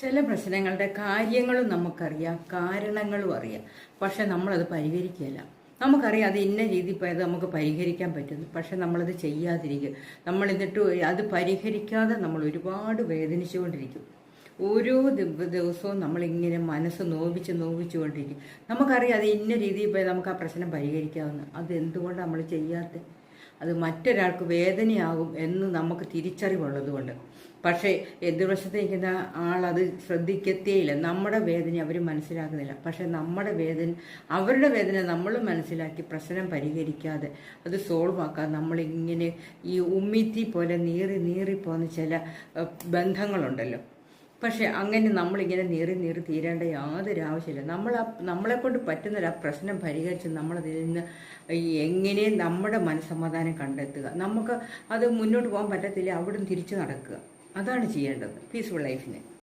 ചില പ്രശ്നങ്ങളുടെ കാര്യങ്ങളും നമുക്കറിയാം, കാരണങ്ങളും അറിയാം. പക്ഷെ നമ്മളത് പരിഹരിക്കുകയില്ല. നമുക്കറിയാം അത് ഇന്ന രീതിയിൽ പോയത് നമുക്ക് പരിഹരിക്കാൻ പറ്റുന്നു, പക്ഷെ നമ്മളത് ചെയ്യാതിരിക്കും. നമ്മൾ എന്നിട്ട് അത് പരിഹരിക്കാതെ നമ്മൾ ഒരുപാട് വേദനിച്ചുകൊണ്ടിരിക്കും. ഓരോ ദിവസവും നമ്മളിങ്ങനെ മനസ്സ് നോവിച്ചുകൊണ്ടിരിക്കും. നമുക്കറിയാം അത് ഇന്ന രീതിയിൽ പോയി നമുക്ക് ആ പ്രശ്നം പരിഹരിക്കാവുന്ന, അത് എന്തുകൊണ്ട് നമ്മൾ ചെയ്യാത്ത, അത് മറ്റൊരാൾക്ക് വേദനയാകും എന്ന് നമുക്ക് തിരിച്ചറിവുള്ളത് കൊണ്ട്. പക്ഷേ എതിർവശത്ത് നിൽക്കുന്ന ആളത് ശ്രദ്ധിക്കത്തേയില്ല. നമ്മുടെ വേദന അവർ മനസ്സിലാക്കുന്നില്ല. പക്ഷെ നമ്മുടെ വേദന, അവരുടെ വേദന നമ്മൾ മനസ്സിലാക്കി പ്രശ്നം പരിഹരിക്കാതെ അത് സോൾവ് ആക്കാതെ നമ്മളിങ്ങനെ ഈ ഉമ്മിത്തി പോലെ നീറിപ്പോകുന്ന ചില ബന്ധങ്ങളുണ്ടല്ലോ. പക്ഷെ അങ്ങനെ നമ്മളിങ്ങനെ നീറി തീരേണ്ട യാതൊരു ആവശ്യമില്ല. നമ്മളെക്കൊണ്ട് പറ്റുന്നൊരു ആ പ്രശ്നം പരിഹരിച്ച് നമ്മളതിൽ നിന്ന് എങ്ങനെ നമ്മുടെ മനസ്സമാധാനം കണ്ടെത്തുക. നമുക്ക് അത് മുന്നോട്ട് പോകാൻ പറ്റത്തില്ല, അവിടുന്ന് തിരിച്ചു നടക്കുക. അതാണ് ചെയ്യേണ്ടത് പീസ്ഫുൾ ലൈഫിന്.